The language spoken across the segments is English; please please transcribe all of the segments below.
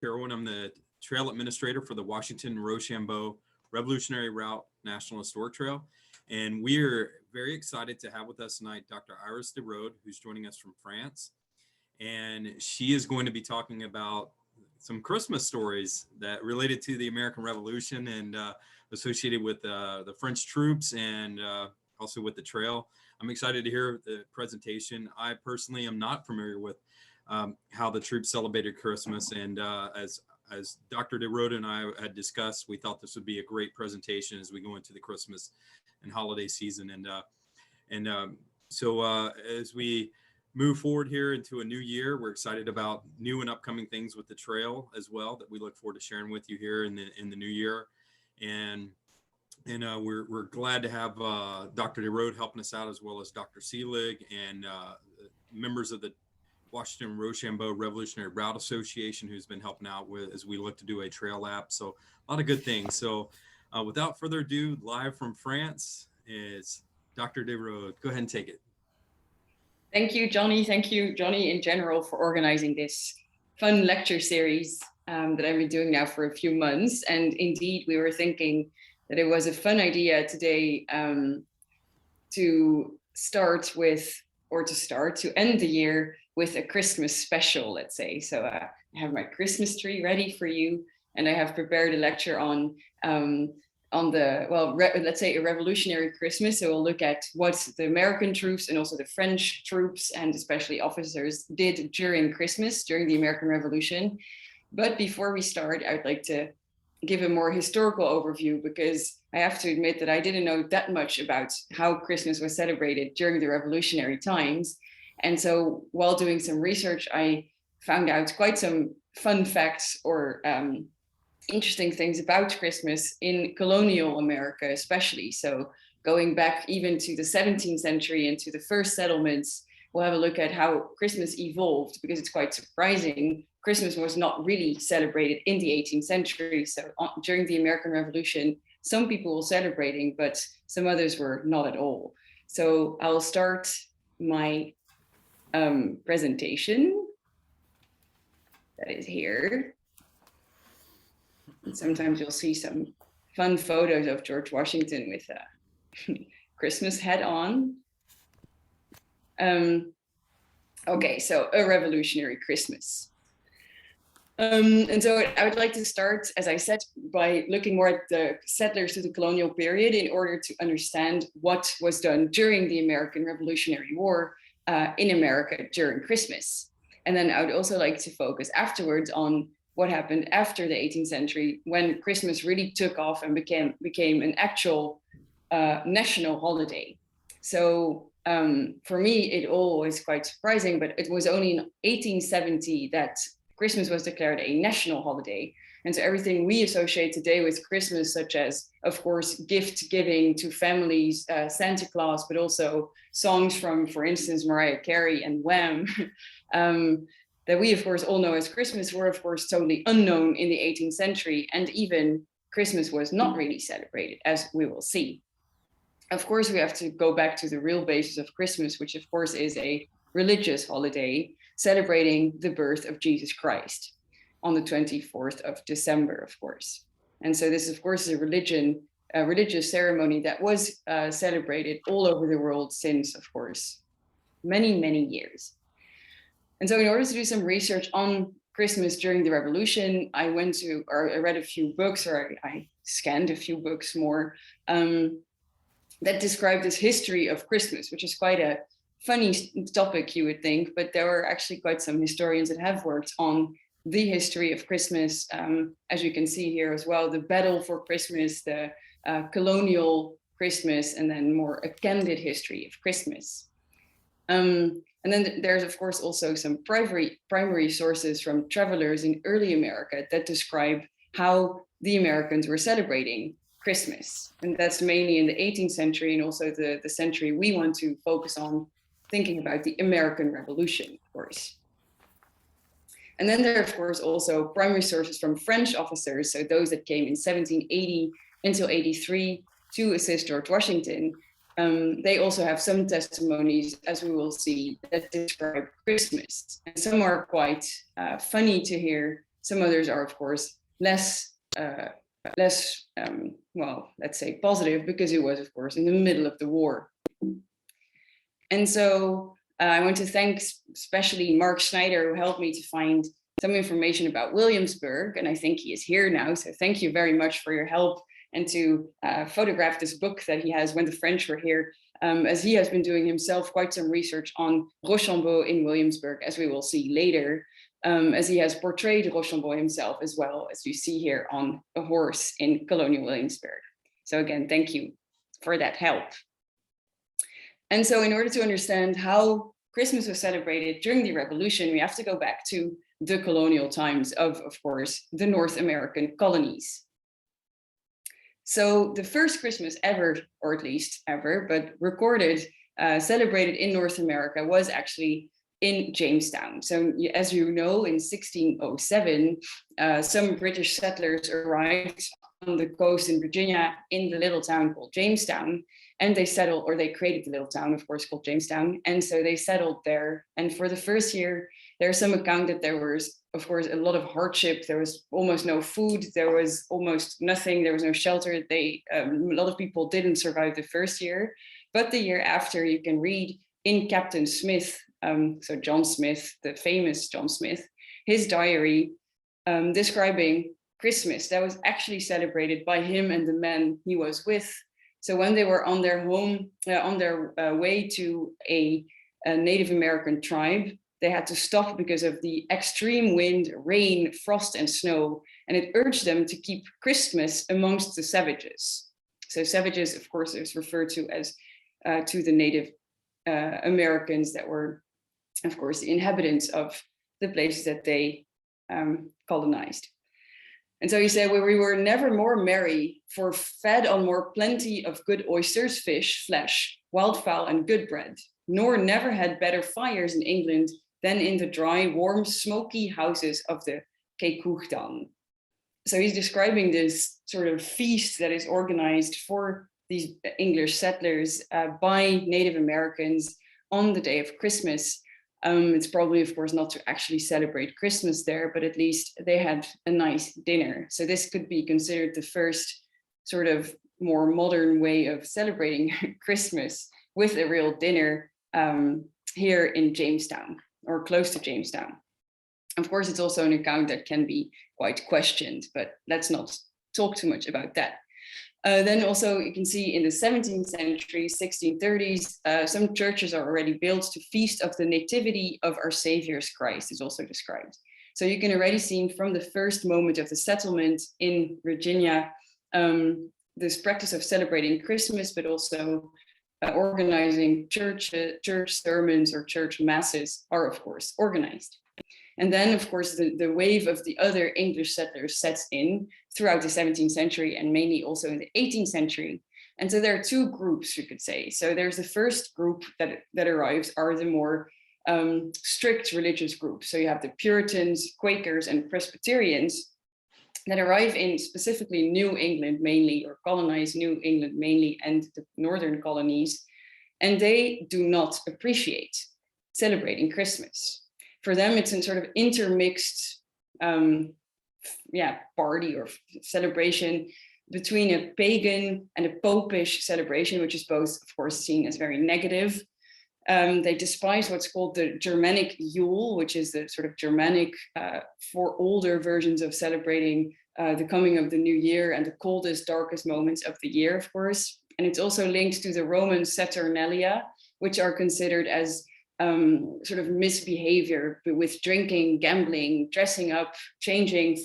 Carroll, I'm the trail administrator for the Washington-Rochambeau Revolutionary Route National Historic Trail. And we are very excited to have with us tonight Dr. Iris DeRode, who's joining us from France. And she is going to be talking about some Christmas stories that related to the American Revolution and associated with the French troops and also with the trail. I'm excited to hear the presentation. I personally am not familiar with how the troops celebrated Christmas, and as Dr. DeRode and I had discussed, we thought this would be a great presentation as we go into the Christmas and holiday season. So as we move forward here into a new year, we're excited about new and upcoming things with the trail as well that we look forward to sharing with you here in the new year. And we're glad to have Dr. DeRode helping us out, as well as Dr. Seelig and members of the Washington-Rochambeau Revolutionary Route Association, who's been helping out with as we look to do a trail lap. So a lot of good things. So without further ado, live from France is Dr. DeRode. Go ahead and take it. Thank you, Johnny. Thank you, Johnny, in general, for organizing this fun lecture series that I've been doing now for a few months. And indeed, we were thinking that it was a fun idea today to end the year with a Christmas special, let's say. So I have my Christmas tree ready for you, and I have prepared a lecture on let's say a revolutionary Christmas. So we'll look at what the American troops and also the French troops and especially officers did during Christmas, during the American Revolution. But before we start, I'd like to give a more historical overview, because I have to admit that I didn't know that much about how Christmas was celebrated during the revolutionary times. And so while doing some research, I found out quite some fun facts or interesting things about Christmas in colonial America, especially. So going back even to the 17th century and to the first settlements, we'll have a look at how Christmas evolved, because it's quite surprising. Christmas was not really celebrated in the 18th century. So during the American Revolution, some people were celebrating, but some others were not at all. So I'll start my presentation. That is here. And sometimes you'll see some fun photos of George Washington with a Christmas hat on. Okay, so a revolutionary Christmas. And so I would like to start, as I said, by looking more at the settlers to the colonial period in order to understand what was done during the American Revolutionary War in America during Christmas. And then I would also like to focus afterwards on what happened after the 18th century, when Christmas really took off and became an actual national holiday. So for me, it all was quite surprising, but it was only in 1870 that Christmas was declared a national holiday. And so everything we associate today with Christmas, such as, of course, gift giving to families, Santa Claus, but also songs from, for instance, Mariah Carey and Wham, that we, of course, all know as Christmas, were, of course, totally unknown in the 18th century. And even Christmas was not really celebrated, as we will see. Of course, we have to go back to the real basis of Christmas, which, of course, is a religious holiday celebrating the birth of Jesus Christ on the 24th of December, of course. And so this, of course, is a religious ceremony that was celebrated all over the world since, of course, many, many years. And so in order to do some research on Christmas during the Revolution, I read a few books, or I scanned a few books more, that describe this history of Christmas, which is quite a funny topic, you would think, but there were actually quite some historians that have worked on the history of Christmas, as you can see here as well, the battle for Christmas, the colonial Christmas, and then more a candid history of Christmas. And then there's, of course, also some primary sources from travelers in early America that describe how the Americans were celebrating Christmas. And that's mainly in the 18th century and also the century we want to focus on, thinking about the American Revolution, of course. And then there are, of course, also primary sources from French officers, so those that came in 1780 until 83 to assist George Washington. They also have some testimonies, as we will see, that describe Christmas. And some are quite funny to hear. Some others are, of course, less, well, let's say positive, because it was, of course, in the middle of the war. And so I want to thank especially Mark Schneider, who helped me to find some information about Williamsburg, and I think he is here now. So thank you very much for your help, and to photograph this book that he has, When the French Were Here, as he has been doing himself quite some research on Rochambeau in Williamsburg, as we will see later, as he has portrayed Rochambeau himself as well, as you see here on a horse in colonial Williamsburg. So again, thank you for that help. And so in order to understand how Christmas was celebrated during the Revolution, we have to go back to the colonial times of course, the North American colonies. So the first Christmas ever, or at least ever, but recorded, celebrated in North America was actually in Jamestown. So as you know, in 1607, some British settlers arrived on the coast in Virginia in the little town called Jamestown, and they settled, or they created the little town, of course, called Jamestown. And so they settled there. And for the first year, there's some account that there was, of course, a lot of hardship. There was almost no food. There was almost nothing. There was no shelter. A lot of people didn't survive the first year. But the year after, you can read in Captain Smith, so John Smith, the famous John Smith, his diary describing Christmas that was actually celebrated by him and the men he was with. So when they were on their way to a Native American tribe, they had to stop because of the extreme wind, rain, frost, and snow, and it urged them to keep Christmas amongst the savages. So savages, of course, is referred to as to the Native Americans that were, of course, the inhabitants of the places that they colonized. And so he said, we were never more merry, for fed on more plenty of good oysters, fish, flesh, wild fowl, and good bread, nor never had better fires in England than in the dry, warm, smoky houses of the Kekuchtan. So he's describing this sort of feast that is organized for these English settlers by Native Americans on the day of Christmas. It's probably, of course, not to actually celebrate Christmas there, but at least they had a nice dinner. So this could be considered the first sort of more modern way of celebrating Christmas, with a real dinner here in Jamestown, or close to Jamestown. Of course, it's also an account that can be quite questioned, but let's not talk too much about that. Then also you can see in the 17th century, 1630s, some churches are already built to feast of the nativity of our Savior's Christ, is also described. So you can already see from the first moment of the settlement in Virginia, this practice of celebrating Christmas, but also organizing church sermons or church masses are, of course, organized. And then, of course, the wave of the other English settlers sets in throughout the 17th century, and mainly also in the 18th century. And so there are two groups, you could say. So there's the first group that arrives are the more strict religious groups. So you have the Puritans, Quakers, and Presbyterians that arrive in specifically New England mainly, or colonize New England mainly, and the northern colonies. And they do not appreciate celebrating Christmas. For them, it's a sort of intermixed party or celebration between a pagan and a popish celebration, which is both, of course, seen as very negative. They despise what's called the Germanic Yule, which is the sort of Germanic for older versions of celebrating the coming of the new year and the coldest, darkest moments of the year, of course. And it's also linked to the Roman Saturnalia, which are considered as sort of misbehavior, but with drinking, gambling, dressing up, changing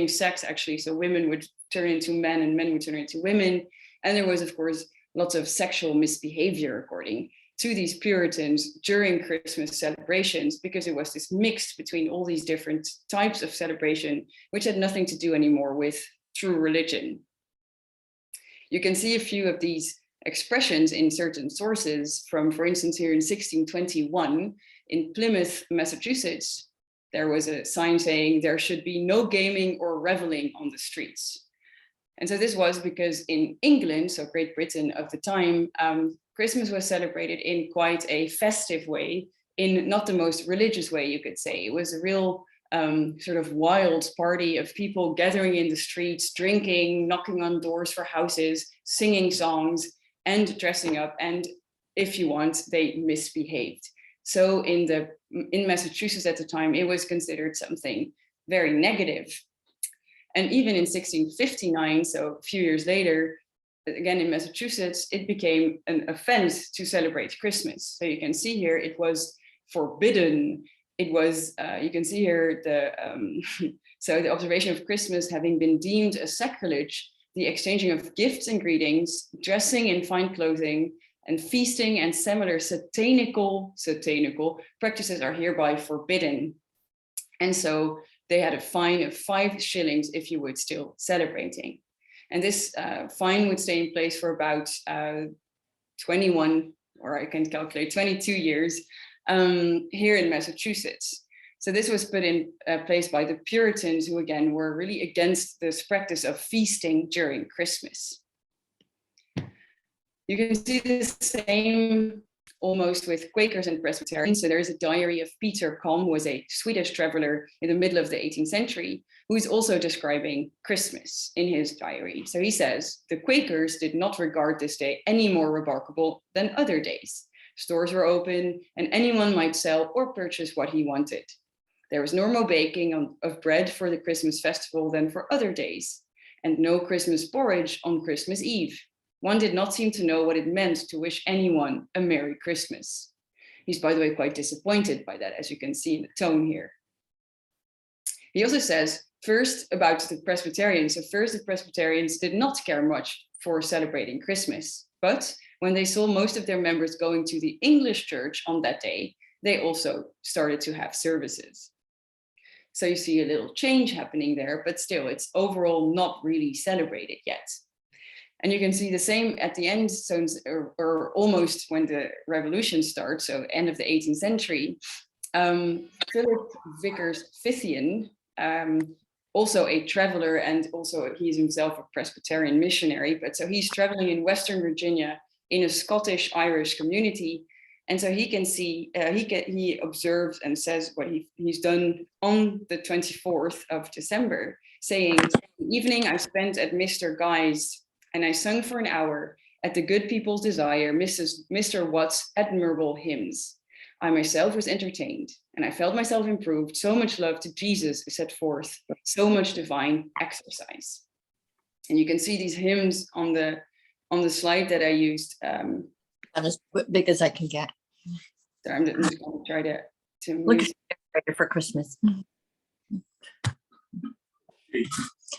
sex, actually. So women would turn into men and men would turn into women. And there was, of course, lots of sexual misbehavior, according to these Puritans, during Christmas celebrations, because it was this mix between all these different types of celebration, which had nothing to do anymore with true religion. You can see a few of these expressions in certain sources from, for instance, here in 1621 in Plymouth, Massachusetts, there was a sign saying there should be no gaming or reveling on the streets. And so this was because in England, so Great Britain of the time, Christmas was celebrated in quite a festive way, in not the most religious way, you could say. It was a real sort of wild party of people gathering in the streets, drinking, knocking on doors for houses, singing songs, and dressing up. And if you want, they misbehaved. So in Massachusetts at the time, it was considered something very negative. And even in 1659, so a few years later, again in Massachusetts, it became an offense to celebrate Christmas. So you can see here, it was forbidden. It was, you can see here, so the observation of Christmas having been deemed a sacrilege, the exchanging of gifts and greetings, dressing in fine clothing, and feasting and similar satanical practices are hereby forbidden. And so they had a fine of 5 shillings if you were still celebrating. And this fine would stay in place for about 21, or I can calculate 22 years here in Massachusetts. So this was put in place by the Puritans, who again were really against this practice of feasting during Christmas. You can see the same almost with Quakers and Presbyterians. So there is a diary of Peter Kalm, who was a Swedish traveler in the middle of the 18th century, who is also describing Christmas in his diary. So he says, the Quakers did not regard this day any more remarkable than other days. Stores were open and anyone might sell or purchase what he wanted. There was no more baking of bread for the Christmas festival than for other days, and no Christmas porridge on Christmas Eve. One did not seem to know what it meant to wish anyone a Merry Christmas. He's, by the way, quite disappointed by that, as you can see in the tone here. He also says, first about the Presbyterians. So first, the Presbyterians did not care much for celebrating Christmas, but when they saw most of their members going to the English church on that day, they also started to have services. So you see a little change happening there, but still it's overall not really celebrated yet. And you can see the same at the end, so, or almost when the revolution starts, so end of the 18th century, Philip Vickers Fithian, also a traveler, and also he's himself a Presbyterian missionary, but so he's traveling in Western Virginia in a Scottish-Irish community. And so he can see, he observes and says what he's done on the 24th of December, saying, the evening I spent at Mr. Guy's, and I sung for an hour at the good people's desire, Mr. Watt's admirable hymns. I myself was entertained, and I felt myself improved. So much love to Jesus is set forth, so much divine exercise. And you can see these hymns on the slide that I used. As big as I can get. So I'm just going to try to look for Christmas.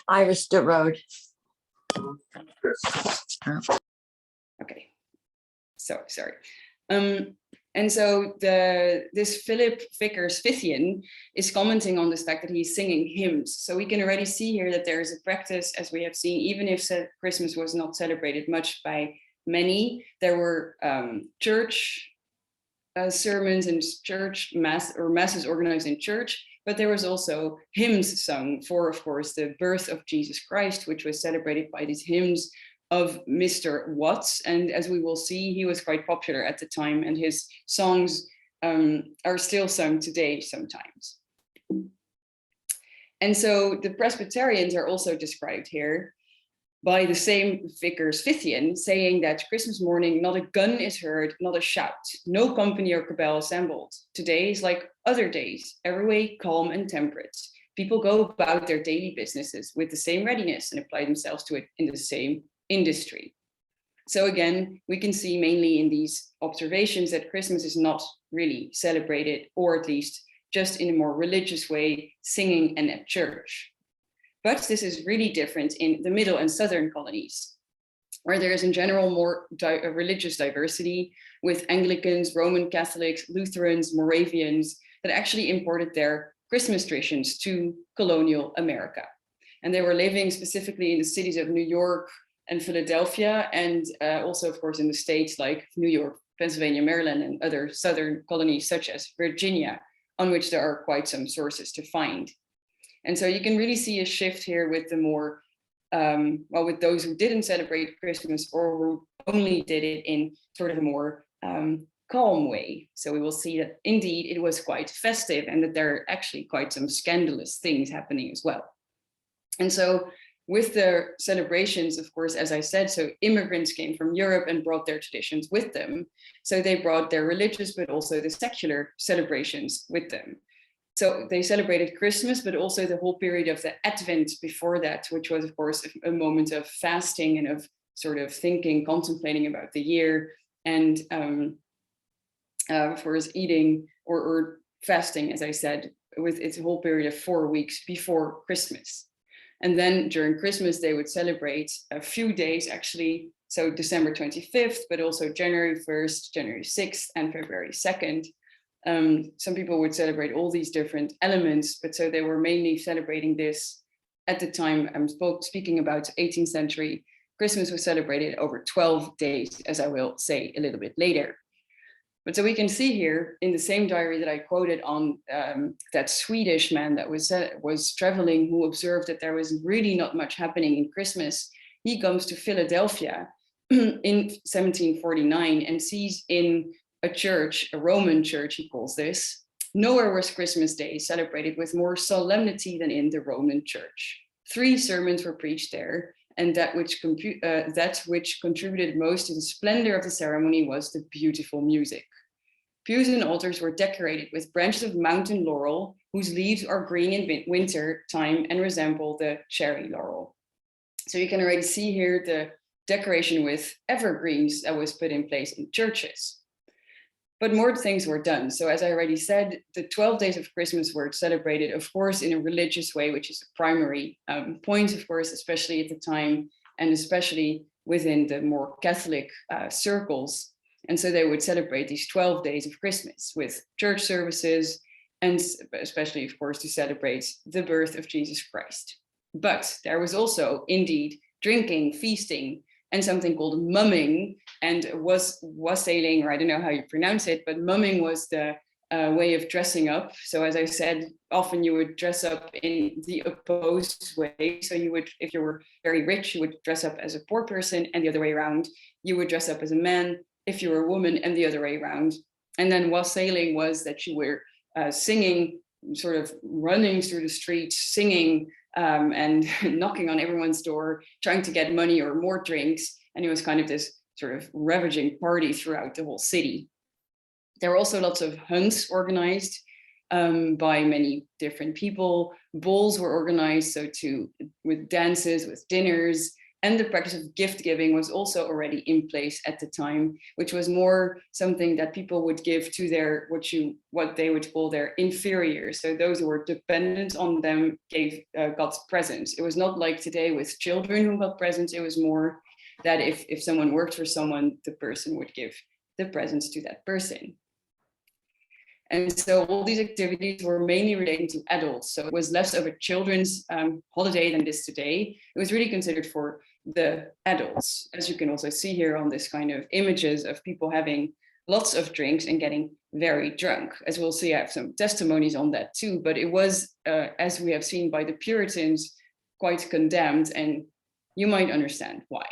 Iris the Road. Okay, so sorry. And so this Philip Vickers Fithian is commenting on this fact that he's singing hymns. So we can already see here that there is a practice, as we have seen, even if Christmas was not celebrated much by many, there were church sermons and church masses organized in church, but there was also hymns sung for, of course, the birth of Jesus Christ, which was celebrated by these hymns of Mr. Watts. And as we will see, he was quite popular at the time, and his songs are still sung today sometimes. And so the Presbyterians are also described here by the same Vickers Fithian, saying that Christmas morning, not a gun is heard, not a shout, no company or cabal assembled. Today is like other days, every way calm and temperate. People go about their daily businesses with the same readiness and apply themselves to it in the same industry. So again, we can see mainly in these observations that Christmas is not really celebrated, or at least just in a more religious way, singing and at church. But this is really different in the middle and southern colonies, where there is in general more religious diversity, with Anglicans, Roman Catholics, Lutherans, Moravians, that actually imported their Christmas traditions to colonial America. And they were living specifically in the cities of New York and Philadelphia, and also, of course, in the states like New York, Pennsylvania, Maryland, and other southern colonies such as Virginia, on which there are quite some sources to find. And so you can really see a shift here with the more, with those who didn't celebrate Christmas or who only did it in sort of a more calm way. So we will see that indeed it was quite festive and that there are actually quite some scandalous things happening as well. And so with the celebrations, of course, as I said, so immigrants came from Europe and brought their traditions with them. So they brought their religious, but also the secular celebrations with them. So they celebrated Christmas, but also the whole period of the Advent before that, which was, of course, a moment of fasting and of sort of thinking, contemplating about the year, and of course, eating or fasting, as I said, with its whole period of 4 weeks before Christmas. And then during Christmas, they would celebrate a few days, actually. So December 25th, but also January 1st, January 6th, and February 2nd. Some people would celebrate all these different elements, but so they were mainly celebrating this at the time. I'm speaking about 18th century. Christmas was celebrated over 12 days, as I will say a little bit later. But so we can see here in the same diary that I quoted on that Swedish man that was traveling, who observed that there was really not much happening in Christmas. He comes to Philadelphia in 1749 and sees in a church, a Roman church, he calls this, nowhere was Christmas Day celebrated with more solemnity than in the Roman church. 3 sermons were preached there, and that which contributed most to the splendor of the ceremony was the beautiful music. Pews and altars were decorated with branches of mountain laurel, whose leaves are green in winter time and resemble the cherry laurel. So you can already see here the decoration with evergreens that was put in place in churches. But more things were done. So as I already said, the 12 days of Christmas were celebrated, of course, in a religious way, which is the primary point, of course, especially at the time, and especially within the more Catholic circles. And so they would celebrate these 12 days of Christmas with church services, and especially, of course, to celebrate the birth of Jesus Christ. But there was also indeed drinking, feasting, and something called mumming, and wassailing, or I don't know how you pronounce it, but mumming was the way of dressing up. So as I said, often you would dress up in the opposed way. So you would, if you were very rich, you would dress up as a poor person, and the other way around. You would dress up as a man if you were a woman, and the other way around. And then wassailing was that you were singing, sort of running through the streets, singing and knocking on everyone's door, trying to get money or more drinks. And it was kind of this sort of ravaging party throughout the whole city. There were also lots of hunts organized by many different people. Balls were organized, so with dances, with dinners, and the practice of gift giving was also already in place at the time, which was more something that people would give to their what they would call their inferiors. So those who were dependent on them got presents. It was not like today with children who got presents. It was more that if someone worked for someone, the person would give the presents to that person. And so all these activities were mainly relating to adults. So it was less of a children's holiday than it is today. It was really considered for the adults, as you can also see here on this kind of images of people having lots of drinks and getting very drunk. As we'll see, I have some testimonies on that too, but it was, as we have seen by the Puritans, quite condemned, and you might understand why.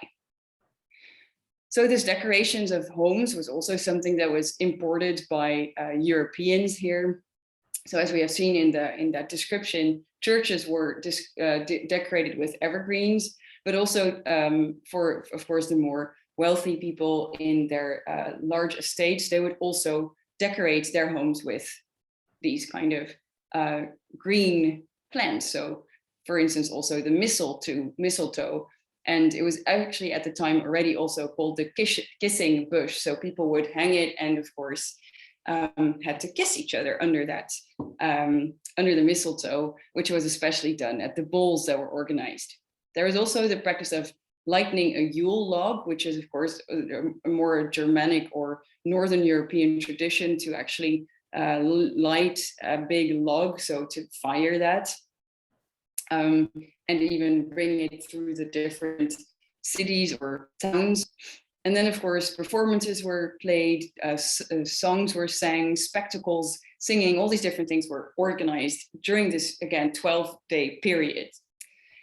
So this decorations of homes was also something that was imported by Europeans here. So as we have seen in that description, churches were decorated with evergreens, but also for, of course, the more wealthy people in their large estates, they would also decorate their homes with these kind of green plants. So for instance, also the mistletoe. And it was actually at the time already also called the kissing bush. So people would hang it and of course had to kiss each other under that, under the mistletoe, which was especially done at the balls that were organized. There was also the practice of lighting a Yule log, which is of course a more Germanic or Northern European tradition to actually light a big log, so to fire that. And even bring it through the different cities or towns. And then, of course, performances were played, songs were sang, spectacles, singing, all these different things were organized during this, again, 12-day period.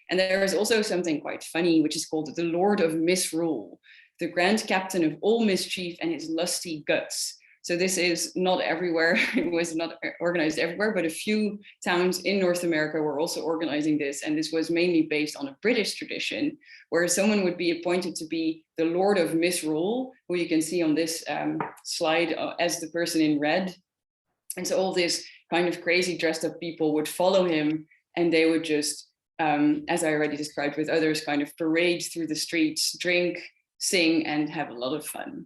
And there is also something quite funny, which is called the Lord of Misrule, the grand captain of all mischief and his lusty guts. So this is not everywhere. It was not organized everywhere, but a few towns in North America were also organizing this. And this was mainly based on a British tradition, where someone would be appointed to be the Lord of Misrule, who you can see on this slide as the person in red. And so all this kind of crazy dressed up people would follow him, and they would just, as I already described with others, kind of parade through the streets, drink, sing, and have a lot of fun.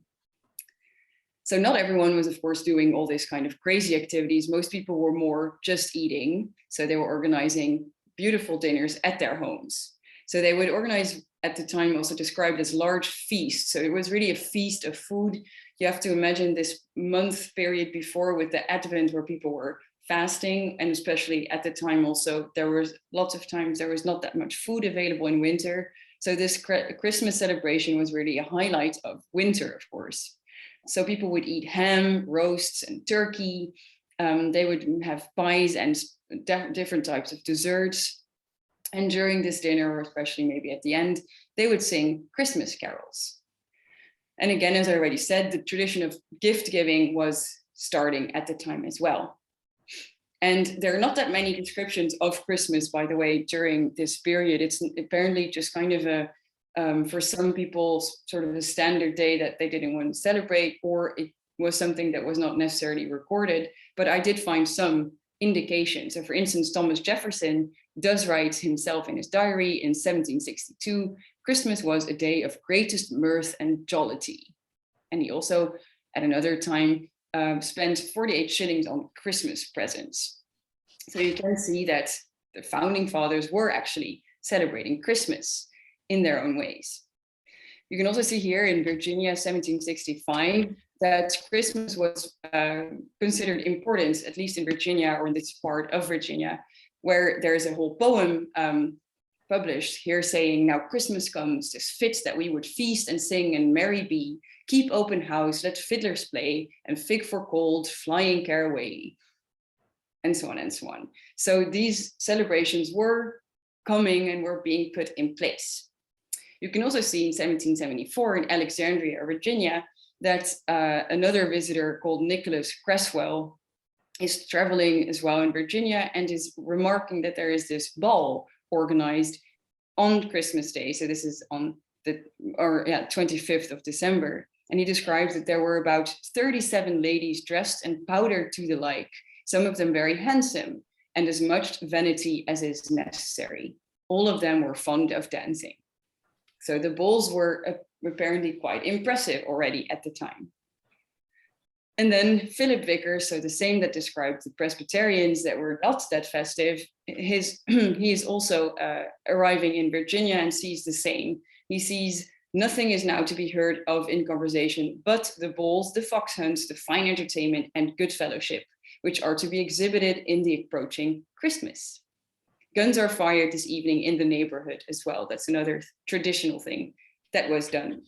So not everyone was, of course, doing all this kind of crazy activities. Most people were more just eating. So they were organizing beautiful dinners at their homes. So they would organize, at the time, also described as large feasts. So it was really a feast of food. You have to imagine this month period before with the Advent, where people were fasting, and especially at the time also, there was lots of times there was not that much food available in winter. So this Christmas celebration was really a highlight of winter, of course. So people would eat ham, roasts, and turkey. They would have pies and different types of desserts. And during this dinner, or especially maybe at the end, they would sing Christmas carols. And again, as I already said, the tradition of gift giving was starting at the time as well. And there are not that many descriptions of Christmas, by the way, during this period. It's apparently just kind of a, for some people, sort of a standard day that they didn't want to celebrate, or it was something that was not necessarily recorded. But I did find some indications. So for instance, Thomas Jefferson does write himself in his diary in 1762, Christmas was a day of greatest mirth and jollity. And he also, at another time, spent 48 shillings on Christmas presents. So you can see that the founding fathers were actually celebrating Christmas in their own ways. You can also see here in Virginia, 1765, that Christmas was considered important, at least in Virginia, or in this part of Virginia, where there's a whole poem published here saying, now Christmas comes, 'tis fit that we would feast and sing and merry be, keep open house, let fiddlers play, and fig for cold, flying care away, and so on and so on. So these celebrations were coming and were being put in place. You can also see in 1774 in Alexandria, Virginia, that another visitor called Nicholas Creswell is traveling as well in Virginia and is remarking that there is this ball organized on Christmas Day. So this is on the 25th of December. And he describes that there were about 37 ladies dressed and powdered to the like, some of them very handsome, and as much vanity as is necessary. All of them were fond of dancing. So the balls were apparently quite impressive already at the time. And then Philip Vickers, so the same that described the Presbyterians that were not that festive, he is also arriving in Virginia and sees the same. He sees nothing is now to be heard of in conversation but the balls, the fox hunts, the fine entertainment, and good fellowship, which are to be exhibited in the approaching Christmas. Guns are fired this evening in the neighborhood as well. That's another traditional thing that was done.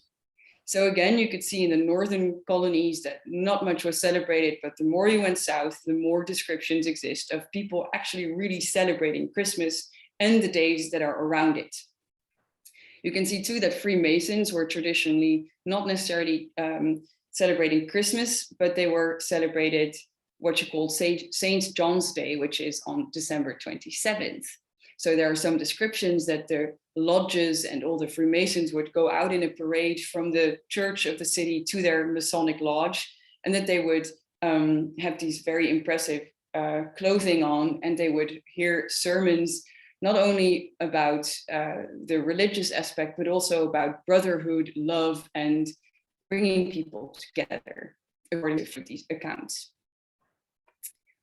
So again, you could see in the northern colonies that not much was celebrated, but the more you went south, the more descriptions exist of people actually really celebrating Christmas and the days that are around it. You can see too that Freemasons were traditionally not necessarily celebrating Christmas, but they were celebrated what you call Saint John's Day, which is on December 27th. So there are some descriptions that the lodges and all the Freemasons would go out in a parade from the church of the city to their Masonic lodge, and that they would have these very impressive clothing on, and they would hear sermons not only about the religious aspect, but also about brotherhood, love, and bringing people together, according to these accounts.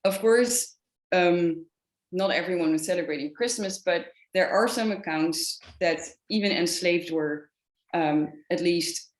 Of course, not everyone was celebrating Christmas, but there are some accounts that even enslaved were at least,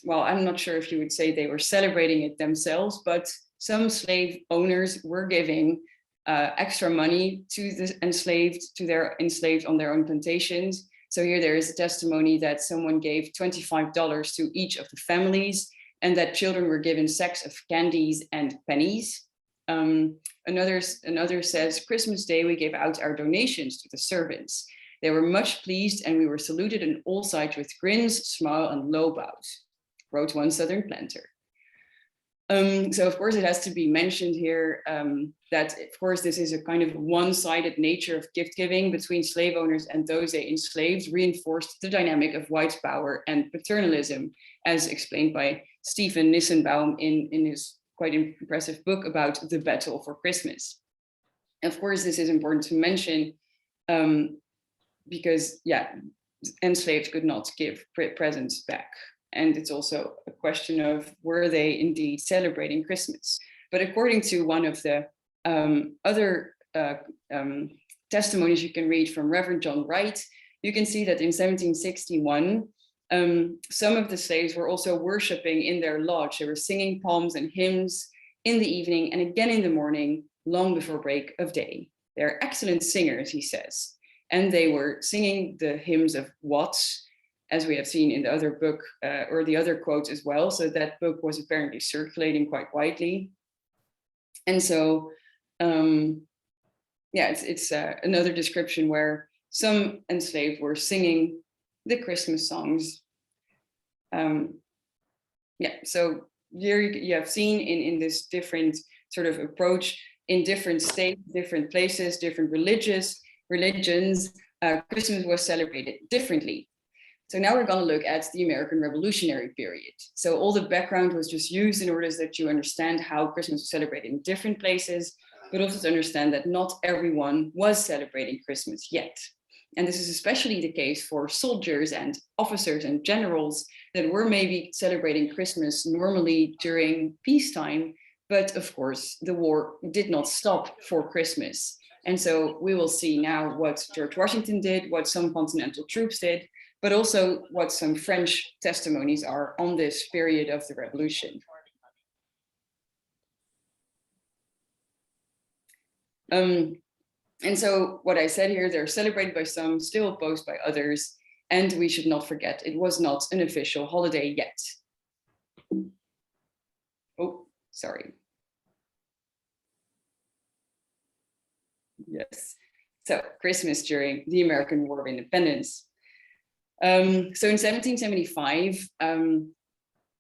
well, I'm not sure if you would say they were celebrating it themselves, but some slave owners were giving extra money to the enslaved on their own plantations. So here there is a testimony that someone gave $25 to each of the families, and that children were given sacks of candies and pennies. Another says, Christmas Day, we gave out our donations to the servants. They were much pleased, and we were saluted on all sides with grins, smile, and low bows, wrote one Southern planter. So of course it has to be mentioned here that of course this is a kind of one-sided nature of gift giving between slave owners and those they enslaved, reinforced the dynamic of white power and paternalism, as explained by Stephen Nissenbaum in his quite impressive book about the battle for Christmas. Of course, this is important to mention because, yeah, enslaved could not give presents back. And it's also a question of, were they indeed celebrating Christmas? But according to one of the other testimonies you can read from Reverend John Wright, you can see that in 1761, some of the slaves were also worshiping in their lodge. They were singing psalms and hymns in the evening and again in the morning, long before break of day. They're excellent singers, he says. And they were singing the hymns of Watts, as we have seen in the other book, or the other quotes as well. So that book was apparently circulating quite widely. And so, yeah, it's another description where some enslaved were singing the Christmas songs. Yeah, so here you have seen in this different sort of approach in different states, different places, different religions, Christmas was celebrated differently. So now we're going to look at the American Revolutionary period. So all the background was just used in order that you understand how Christmas was celebrated in different places, but also to understand that not everyone was celebrating Christmas yet. And this is especially the case for soldiers and officers and generals that were maybe celebrating Christmas normally during peacetime, but of course the war did not stop for Christmas. And so we will see now what George Washington did, what some continental troops did, but also what some French testimonies are on this period of the revolution. And so what I said here, they're celebrated by some, still opposed by others, and we should not forget, it was not an official holiday yet. Oh, sorry. Yes, so Christmas during the American War of Independence. So in 1775,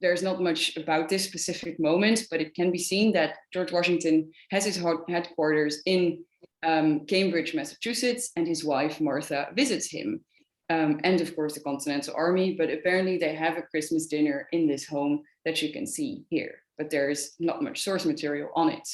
there's not much about this specific moment, but it can be seen that George Washington has his headquarters in Cambridge, Massachusetts, and his wife Martha visits him, and of course the Continental Army. But apparently they have a Christmas dinner in this home that you can see here, but there's not much source material on it.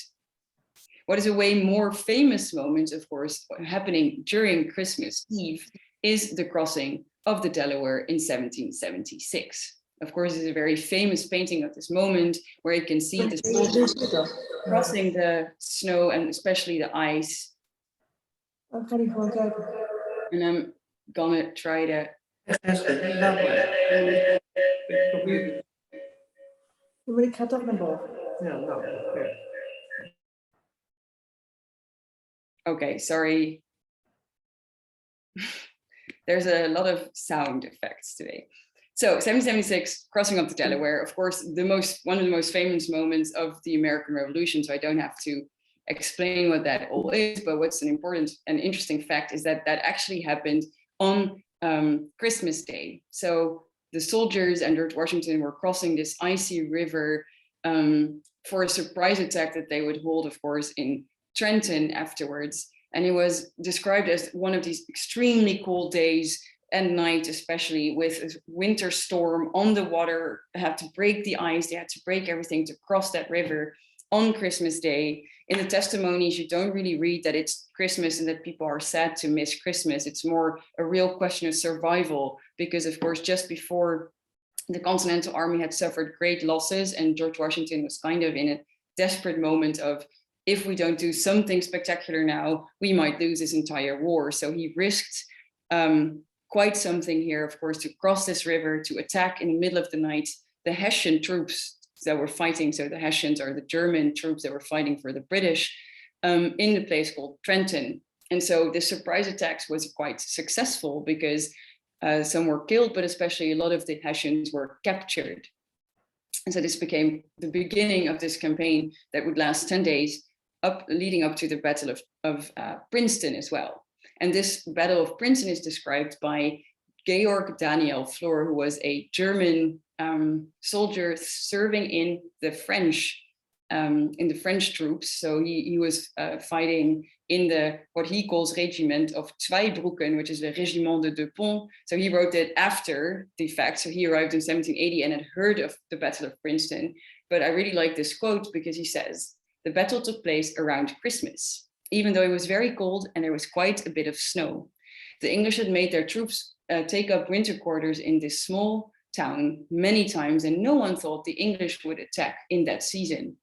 What is a way more famous moment, of course, happening during Christmas Eve is the crossing of the Delaware in 1776. Of course, it's a very famous painting of this moment where you can see the soldiers crossing the snow and especially the ice. And I'm gonna try to. Okay, sorry. There's a lot of sound effects today. So 1776, crossing up the Delaware, of course, one of the most famous moments of the American Revolution. So I don't have to explain what that all is, but what's an important and interesting fact is that that actually happened on Christmas Day. So the soldiers and George Washington were crossing this icy river for a surprise attack that they would hold, of course, in Trenton afterwards. And it was described as one of these extremely cold days and night, especially with a winter storm on the water, had to break the ice, they had to break everything to cross that river on Christmas Day. In the testimonies, you don't really read that it's Christmas and that people are sad to miss Christmas. It's more a real question of survival, because of course, just before the Continental Army had suffered great losses and George Washington was kind of in a desperate moment of, if we don't do something spectacular now, we might lose this entire war. So he risked quite something here, of course, to cross this river, to attack in the middle of the night the Hessian troops that were fighting. So the Hessians are the German troops that were fighting for the British in the place called Trenton. And so the surprise attacks was quite successful because some were killed, but especially a lot of the Hessians were captured. And so this became the beginning of this campaign that would last 10 days, leading up to the Battle of Princeton as well. And this Battle of Princeton is described by Georg Daniel Flor, who was a German soldier serving in the French troops. So he was fighting in the what he calls regiment of Zweibrucken, which is the Régiment de Deux Ponts. So he wrote it after the fact. So he arrived in 1780 and had heard of the Battle of Princeton. But I really like this quote because he says, "The battle took place around Christmas, even though it was very cold and there was quite a bit of snow. The English had made their troops take up winter quarters in this small town many times, and no one thought the English would attack in that season."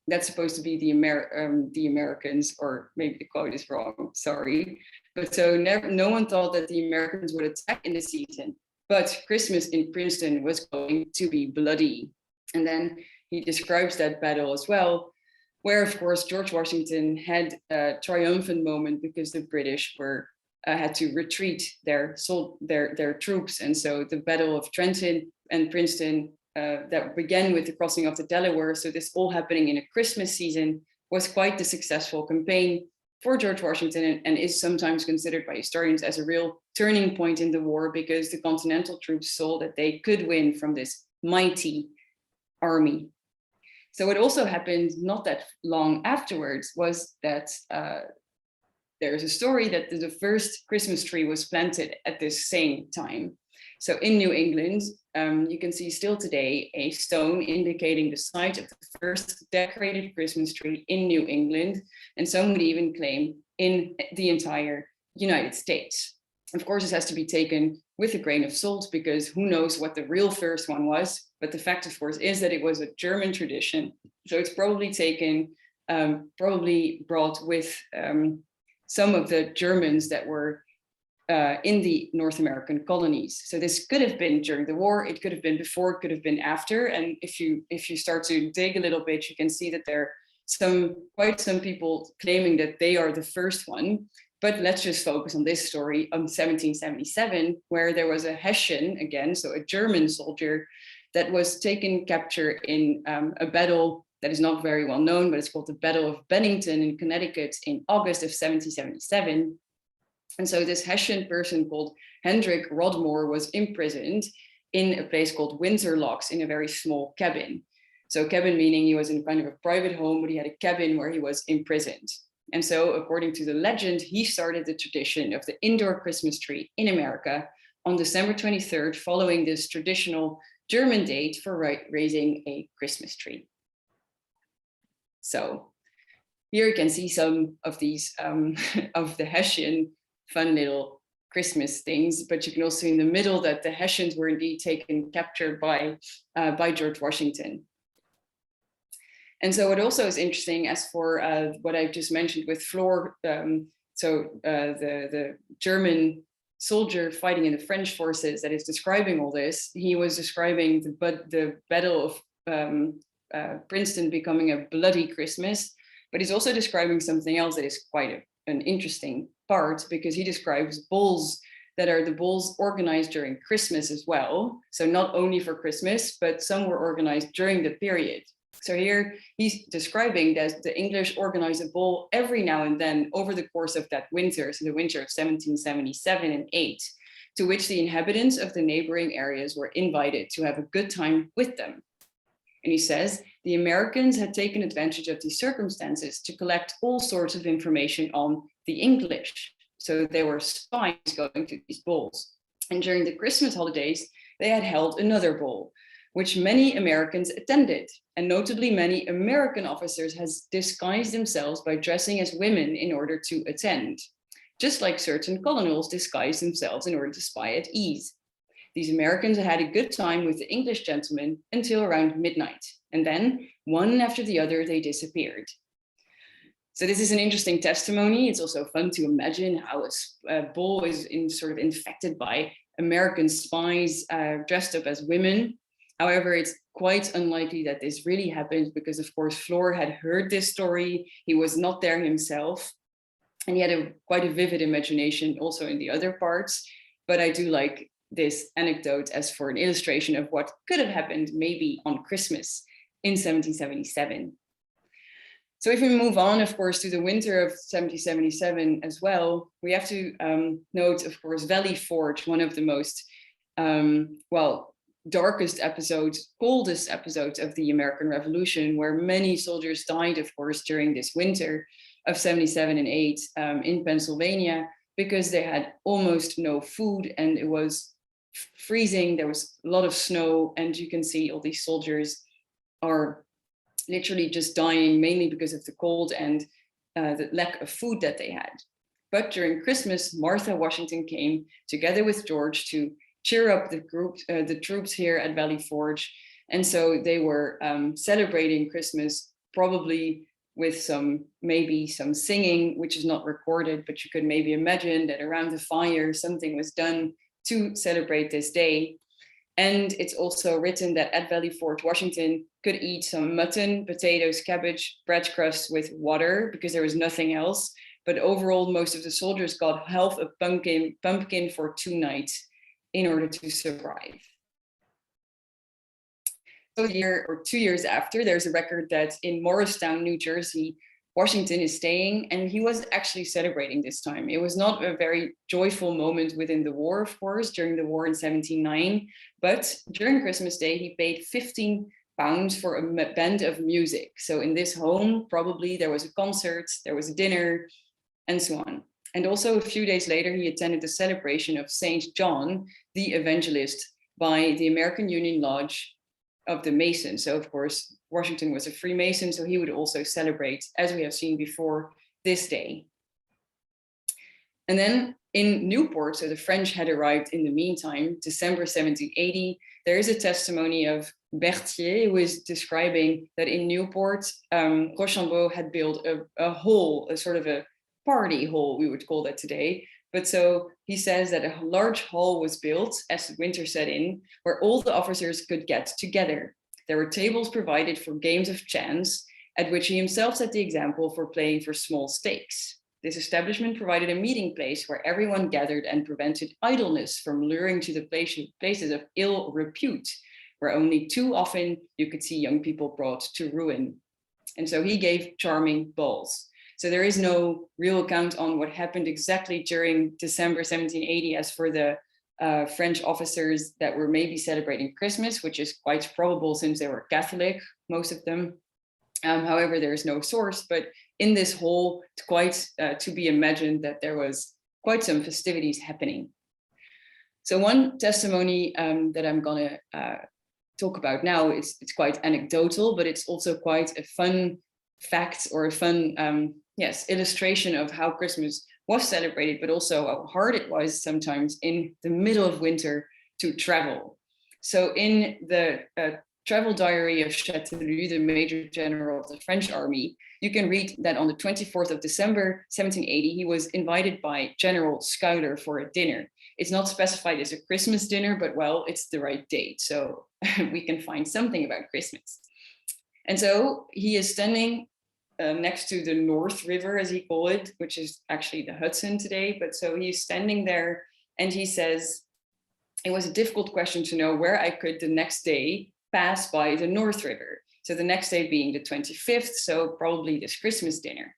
That's supposed to be the Americans, or maybe the quote is wrong, sorry. But so no one thought that the Americans would attack in the season, but Christmas in Princeton was going to be bloody. And then he describes that battle as well, where of course George Washington had a triumphant moment because the British had to retreat their troops. And so the Battle of Trenton and Princeton that began with the crossing of the Delaware, so this all happening in a Christmas season, was quite the successful campaign for George Washington, and is sometimes considered by historians as a real turning point in the war, because the Continental troops saw that they could win from this mighty army. So what also happened not that long afterwards was that there's a story that the first Christmas tree was planted at this same time. So in New England, you can see still today a stone indicating the site of the first decorated Christmas tree in New England, and some would even claim in the entire United States. Of course, this has to be taken with a grain of salt, because who knows what the real first one was, but the fact, of course, is that it was a German tradition. So it's probably taken, probably brought with some of the Germans that were in the North American colonies. So this could have been during the war, it could have been before, it could have been after. And if you start to dig a little bit, you can see that there are quite some people claiming that they are the first one. But let's just focus on this story of 1777, where there was a Hessian, again, so a German soldier, that was taken capture in a battle that is not very well known, but it's called the Battle of Bennington in Connecticut in August of 1777. And so this Hessian person called Hendrik Rodmore was imprisoned in a place called Windsor Locks in a very small cabin. So cabin meaning he was in kind of a private home, but he had a cabin where he was imprisoned. And so according to the legend, he started the tradition of the indoor Christmas tree in America on December 23rd, following this traditional German date for raising a Christmas tree. So here you can see some of these of the Hessian fun little Christmas things, but you can also see in the middle that the Hessians were indeed captured by George Washington. And so what also is interesting, as for what I've just mentioned with Flor, the German soldier fighting in the French forces that is describing all this, he was describing the Battle of Princeton becoming a bloody Christmas, but he's also describing something else that is quite an interesting part, because he describes balls that are the balls organized during Christmas as well. So not only for Christmas, but some were organized during the period. So here he's describing that the English organized a ball every now and then over the course of that winter, so the winter of 1777 and 8, to which the inhabitants of the neighboring areas were invited to have a good time with them. And he says, the Americans had taken advantage of these circumstances to collect all sorts of information on the English. So there were spies going to these balls. And during the Christmas holidays, they had held another ball, which many Americans attended. And notably, many American officers has disguised themselves by dressing as women in order to attend, just like certain colonels disguised themselves in order to spy at ease. These Americans had a good time with the English gentlemen until around midnight. And then, one after the other, they disappeared. So this is an interesting testimony. It's also fun to imagine how a ball is sort of infected by American spies dressed up as women. However, it's quite unlikely that this really happened, because of course, Flor had heard this story. He was not there himself. And he had quite a vivid imagination also in the other parts. But I do like this anecdote as for an illustration of what could have happened maybe on Christmas in 1777. So if we move on, of course, to the winter of 1777 as well, we have to note, of course, Valley Forge, one of the most, darkest episodes, coldest episodes of the American Revolution, where many soldiers died, of course, during this winter of 77 and 8 in Pennsylvania, because they had almost no food and it was freezing. There was a lot of snow, and you can see all these soldiers are literally just dying, mainly because of the cold and the lack of food that they had. But during Christmas, Martha Washington came together with George to cheer up the troops here at Valley Forge. And so they were celebrating Christmas, probably with maybe some singing, which is not recorded, but you could maybe imagine that around the fire, something was done to celebrate this day. And it's also written that at Valley Forge, Washington could eat some mutton, potatoes, cabbage, bread crust with water because there was nothing else. But overall, most of the soldiers got half a pumpkin for 2 nights in order to survive. So 2 years after, there's a record that in Morristown, New Jersey, Washington is staying, and he was actually celebrating this time. It was not a very joyful moment within the war, of course, during the war in 1709, but during Christmas Day, he paid 15 pounds for a band of music. So in this home, probably there was a concert, there was a dinner, and so on. And also a few days later, he attended the celebration of Saint John, the Evangelist, by the American Union Lodge of the Masons. So of course, Washington was a Freemason, so he would also celebrate, as we have seen before, this day. And then in Newport, so the French had arrived in the meantime, December 1780, there is a testimony of Berthier, who is describing that in Newport, Rochambeau had built a hall, a sort of a party hall, we would call that today. But so he says that a large hall was built as winter set in, where all the officers could get together. There were tables provided for games of chance, at which he himself set the example for playing for small stakes. This establishment provided a meeting place where everyone gathered and prevented idleness from luring to the places of ill repute, where only too often you could see young people brought to ruin. And so he gave charming balls. So there is no real account on what happened exactly during December 1780 as for the French officers that were maybe celebrating Christmas, which is quite probable since they were Catholic, most of them. However, there is no source, but in this hall, it's quite to be imagined that there was quite some festivities happening. So one testimony that I'm gonna talk about now, it's quite anecdotal, but it's also quite a fun fact or a fun illustration of how Christmas was celebrated, but also how hard it was sometimes in the middle of winter to travel. So in the travel diary of Châteauroux, the major general of the French army, you can read that on the 24th of December, 1780, he was invited by General Schuyler for a dinner. It's not specified as a Christmas dinner, but well, it's the right date. So we can find something about Christmas. And so he is standing next to the North River, as he called it, which is actually the Hudson today. But so he's standing there and he says, it was a difficult question to know where I could the next day pass by the North River. So the next day being the 25th, so probably this Christmas dinner.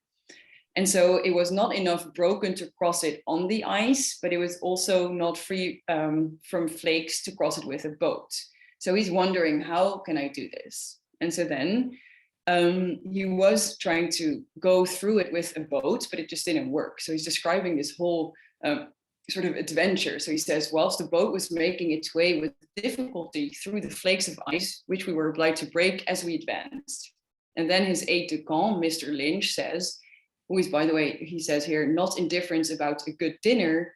And so it was not enough broken to cross it on the ice, but it was also not free from flakes to cross it with a boat. So he's wondering, how can I do this? And so then he was trying to go through it with a boat, but it just didn't work. So he's describing this whole sort of adventure. So he says, whilst the boat was making its way with difficulty through the flakes of ice, which we were obliged to break as we advanced. And then his aide-de-camp, Mr. Lynch, says, who is, by the way, he says here, not indifferent about a good dinner.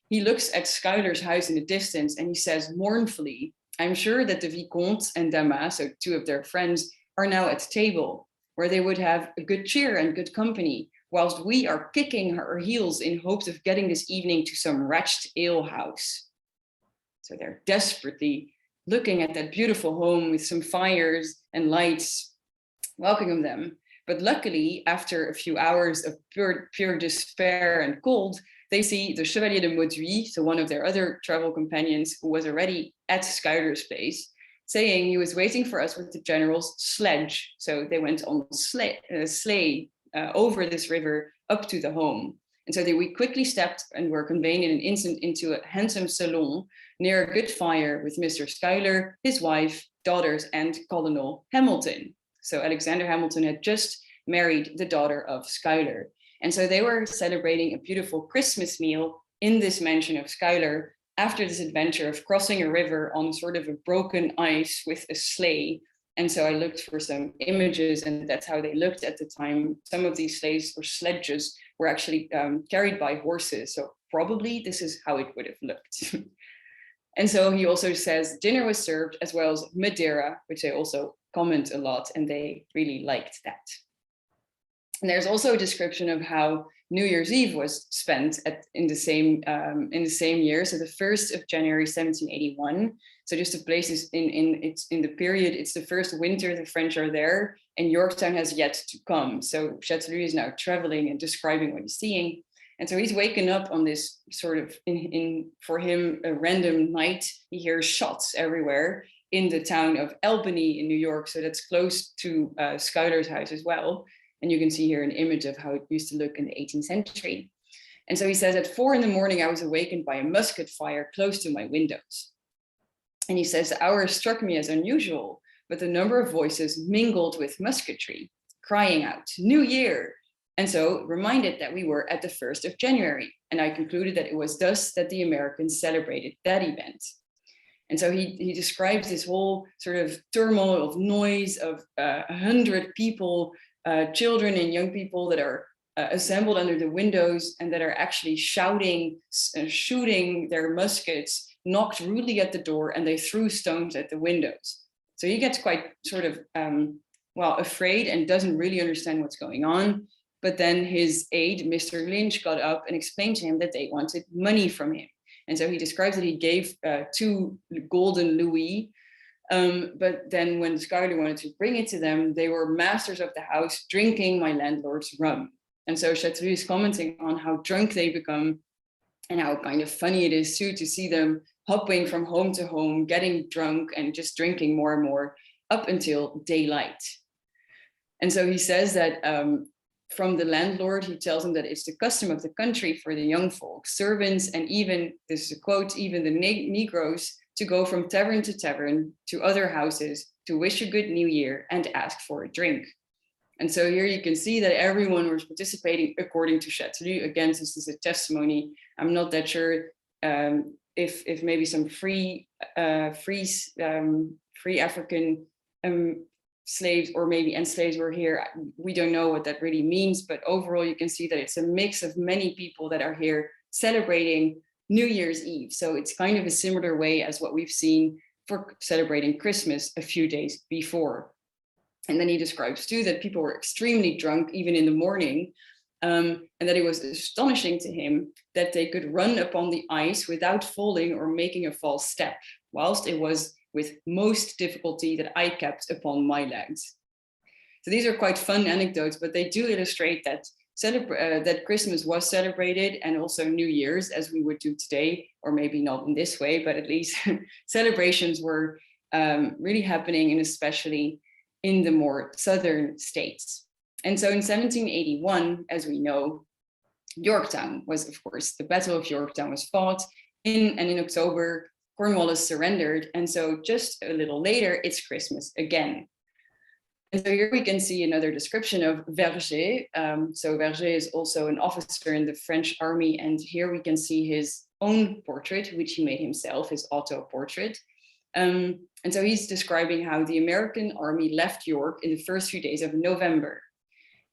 He looks at Schuyler's house in the distance and he says mournfully, I'm sure that the Vicomte and Damas, so two of their friends, are now at table, where they would have a good cheer and good company, whilst we are kicking our heels in hopes of getting this evening to some wretched alehouse. So they're desperately looking at that beautiful home with some fires and lights, welcoming them. But luckily, after a few hours of pure despair and cold, they see the Chevalier de Mauduit, so one of their other travel companions who was already at Schuyler's place, saying he was waiting for us with the general's sledge. So they went on sleigh over this river up to the home. And so we quickly stepped and were conveyed in an instant into a handsome salon near a good fire with Mr. Schuyler, his wife, daughters, and Colonel Hamilton. So Alexander Hamilton had just married the daughter of Schuyler. And so they were celebrating a beautiful Christmas meal in this mansion of Schuyler after this adventure of crossing a river on sort of a broken ice with a sleigh. And so I looked for some images, and that's how they looked at the time. Some of these sleighs or sledges were actually carried by horses. So probably this is how it would have looked. And so he also says dinner was served as well as Madeira, which they also comment a lot, and they really liked that. And there's also a description of how New Year's Eve was spent in the same year, so the 1st of January 1781. So just the places in the period, it's the first winter the French are there, and Yorktown has yet to come. So Chateaubriand is now traveling and describing what he's seeing. And so he's waken up on this sort of, for him, a random night. He hears shots everywhere in the town of Albany in New York. So that's close to Schuyler's house as well. And you can see here an image of how it used to look in the 18th century. And so he says, at 4 in the morning, I was awakened by a musket fire close to my windows. And he says, the hour struck me as unusual, but the number of voices mingled with musketry, crying out, New Year. And so reminded that we were at the 1st of January. And I concluded that it was thus that the Americans celebrated that event. And so he describes this whole sort of turmoil of noise of 100 people, children and young people that are assembled under the windows and that are actually shouting, shooting their muskets, knocked rudely at the door, and they threw stones at the windows. So he gets quite sort of, afraid and doesn't really understand what's going on. But then his aide, Mr. Lynch, got up and explained to him that they wanted money from him. And so he describes that he gave 2 golden louis. But then when Schuyler wanted to bring it to them, they were masters of the house, drinking my landlord's rum. And so Chateaubriand is commenting on how drunk they become and how kind of funny it is too to see them hopping from home to home, getting drunk and just drinking more and more up until daylight. And so he says that from the landlord, he tells him that it's the custom of the country for the young folk, servants, and even, this is a quote, even the Negroes to go from tavern to other houses to wish a good new year and ask for a drink. And so here you can see that everyone was participating according to Chateaubriand. Again, this is a testimony. I'm not that sure if maybe some free African slaves or maybe enslaves were here. We don't know what that really means, but overall you can see that it's a mix of many people that are here celebrating New Year's Eve. So it's kind of a similar way as what we've seen for celebrating Christmas a few days before. And then he describes too that people were extremely drunk even in the morning, and that it was astonishing to him that they could run upon the ice without falling or making a false step, whilst it was with most difficulty that I kept upon my legs. So these are quite fun anecdotes, but they do illustrate that that Christmas was celebrated, and also New Year's, as we would do today, or maybe not in this way, but at least celebrations were really happening, and especially in the more southern states. And so in 1781, as we know, Yorktown was, of course, the Battle of Yorktown was fought and in October, Cornwallis surrendered. And so just a little later, it's Christmas again. And so here we can see another description of Verger. So Verger is also an officer in the French army. And here we can see his own portrait, which he made himself, his auto-portrait. And so he's describing how the American army left York in the first few days of November.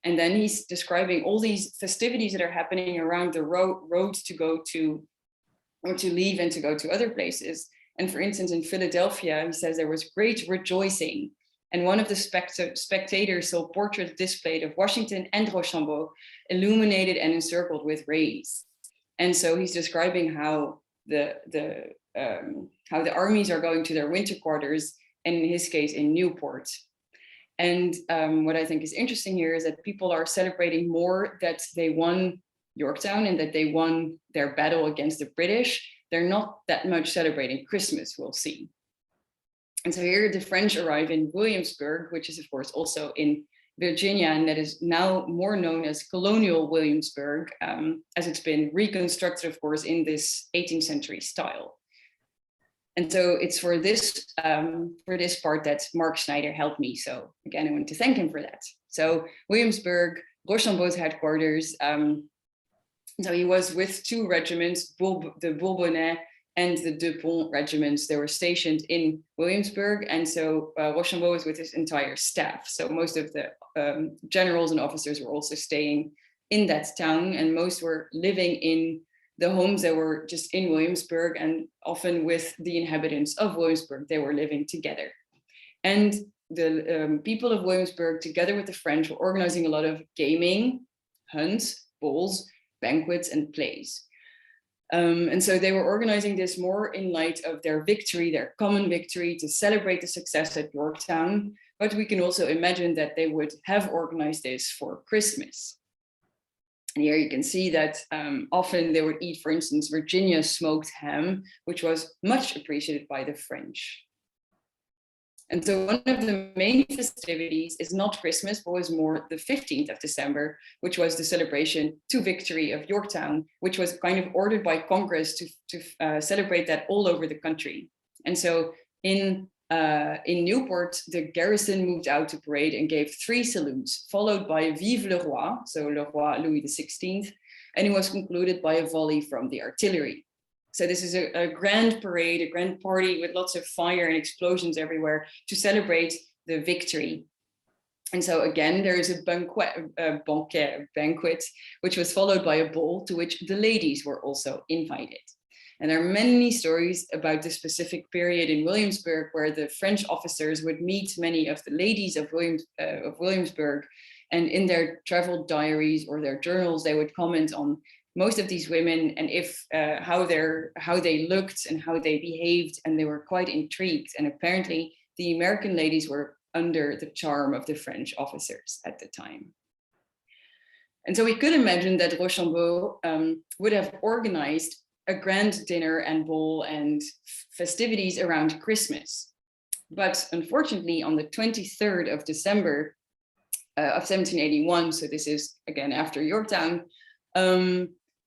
And then he's describing all these festivities that are happening around the roads to go to, or to leave and to go to other places. And for instance, in Philadelphia, he says there was great rejoicing. And one of the spectators saw portraits displayed of Washington and Rochambeau, illuminated and encircled with rays. And so he's describing how the armies are going to their winter quarters, and in his case, in Newport. And what I think is interesting here is that people are celebrating more that they won Yorktown and that they won their battle against the British. They're not that much celebrating Christmas, we'll see. And so here the French arrive in Williamsburg, which is of course also in Virginia, and that is now more known as colonial Williamsburg, as it's been reconstructed, of course, in this 18th century style. And so it's for this part that Mark Schneider helped me. So again, I want to thank him for that. So Williamsburg, Rochambeau's headquarters. So he was with two regiments, the Bourbonnais and the Deux Ponts regiments. They were stationed in Williamsburg. And so Rochambeau was with his entire staff. So most of the generals and officers were also staying in that town, and most were living in the homes that were just in Williamsburg, and often with the inhabitants of Williamsburg, they were living together. And the people of Williamsburg, together with the French, were organizing a lot of gaming, hunts, balls, banquets, and plays. And so they were organizing this more in light of their victory, their common victory, to celebrate the success at Yorktown. But we can also imagine that they would have organized this for Christmas. And here you can see that often they would eat, for instance, Virginia smoked ham, which was much appreciated by the French. And so one of the main festivities is not Christmas, but was more the 15th of December, which was the celebration to victory of Yorktown, which was kind of ordered by Congress to celebrate that all over the country. And so in Newport, the garrison moved out to parade and gave 3 salutes, followed by Vive le Roi, so Le Roi Louis XVI, and it was concluded by a volley from the artillery. So this is a grand parade, a grand party with lots of fire and explosions everywhere to celebrate the victory. And so again, there is a banquet, which was followed by a ball to which the ladies were also invited. And there are many stories about this specific period in Williamsburg, where the French officers would meet many of the ladies of Williamsburg, and in their travel diaries or their journals, they would comment on most of these women and how they looked and how they behaved, and they were quite intrigued. And apparently the American ladies were under the charm of the French officers at the time. And so we could imagine that Rochambeau would have organized a grand dinner and ball and festivities around Christmas. But unfortunately, on the 23rd of December of 1781, so this is again after Yorktown,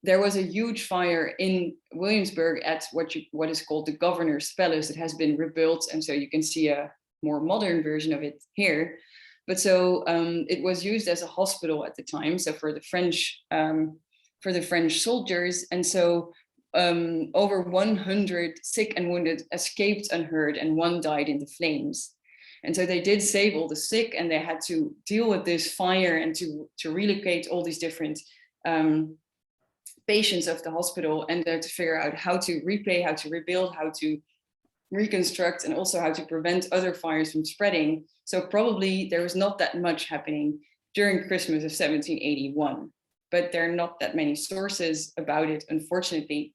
there was a huge fire in Williamsburg at what is called the Governor's Palace. It has been rebuilt, and so you can see a more modern version of it here. But so it was used as a hospital at the time, so for the French soldiers, and so over 100 sick and wounded escaped unhurt, and 1 died in the flames. And so they did save all the sick, and they had to deal with this fire and to relocate all these different patients of the hospital, and to figure out how to repay, how to rebuild, how to reconstruct, and also how to prevent other fires from spreading. So probably there was not that much happening during Christmas of 1781, but there are not that many sources about it, unfortunately.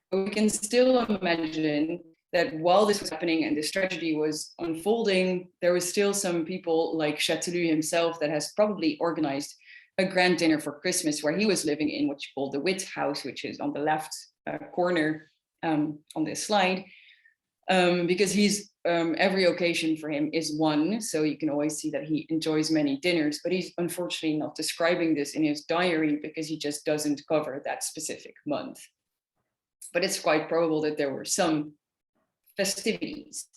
But we can still imagine that while this was happening and this tragedy was unfolding, there was still some people like Châteauneuf himself that has probably organized a grand dinner for Christmas, where he was living in what you call the Witt House, which is on the left corner on this slide, because he's every occasion for him is one, so you can always see that he enjoys many dinners, but he's unfortunately not describing this in his diary because he just doesn't cover that specific month. But it's quite probable that there were some festivities.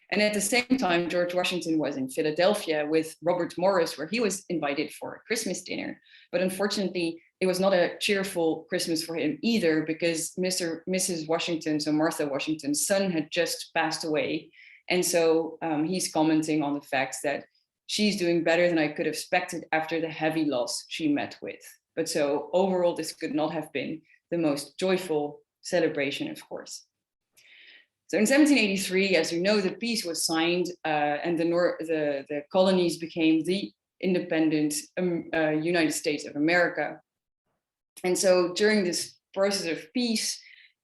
And at the same time, George Washington was in Philadelphia with Robert Morris, where he was invited for a Christmas dinner. But unfortunately, it was not a cheerful Christmas for him either, because Mrs. Washington, so Martha Washington's son, had just passed away. And so he's commenting on the fact that she's doing better than I could have expected after the heavy loss she met with. But so overall, this could not have been the most joyful celebration, of course. So in 1783, as you know, the peace was signed, and the colonies became the independent United States of America. And so during this process of peace,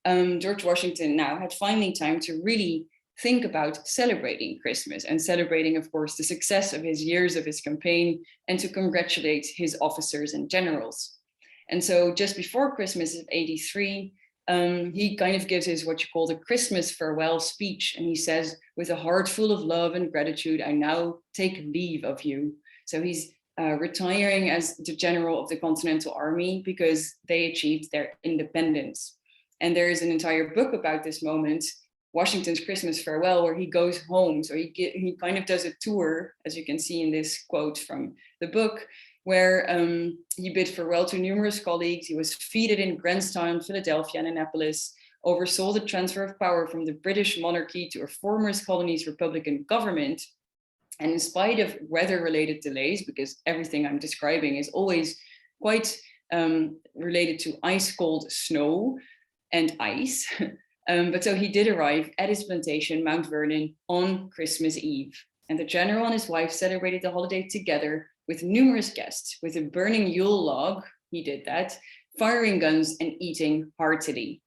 George Washington now had finally time to really think about celebrating Christmas and celebrating, of course, the success of his years of his campaign, and to congratulate his officers and generals. And so just before Christmas of 83, he kind of gives his what you call the Christmas farewell speech. And he says, with a heart full of love and gratitude, I now take leave of you. So he's retiring as the general of the Continental Army because they achieved their independence. And there is an entire book about this moment, Washington's Christmas Farewell, where he goes home. So he kind of does a tour, as you can see in this quote from the book, where he bid farewell to numerous colleagues. He was feted in Grantstown, Philadelphia, and Annapolis, oversaw the transfer of power from the British monarchy to a former colony's Republican government. And in spite of weather-related delays, because everything I'm describing is always quite related to ice-cold snow and ice, but so he did arrive at his plantation, Mount Vernon, on Christmas Eve. And the general and his wife celebrated the holiday together with numerous guests, with a burning Yule log, he did that, firing guns and eating heartily.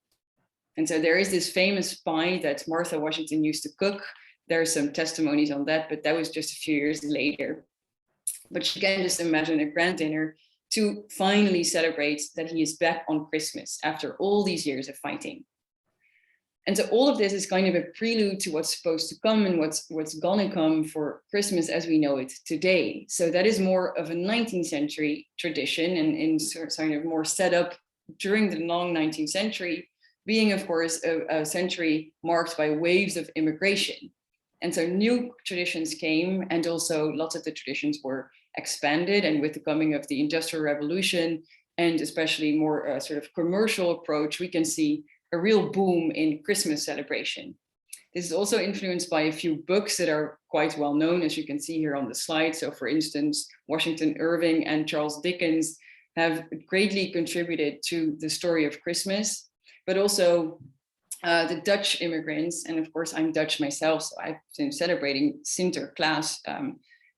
And so there is this famous pie that Martha Washington used to cook. There are some testimonies on that, but that was just a few years later. But you can just imagine a grand dinner to finally celebrate that he is back on Christmas after all these years of fighting. And so all of this is kind of a prelude to what's supposed to come and what's gonna come for Christmas as we know it today. So that is more of a 19th century tradition and sort of more set up during the long 19th century, being of course a century marked by waves of immigration. And so new traditions came, and also lots of the traditions were expanded. And with the coming of the Industrial Revolution, and especially more sort of commercial approach, we can see a real boom in Christmas celebration. This is also influenced by a few books that are quite well known, as you can see here on the slide. So for instance, Washington Irving and Charles Dickens have greatly contributed to the story of Christmas, but also the Dutch immigrants. And of course, I'm Dutch myself, so I've been celebrating Sinterklaas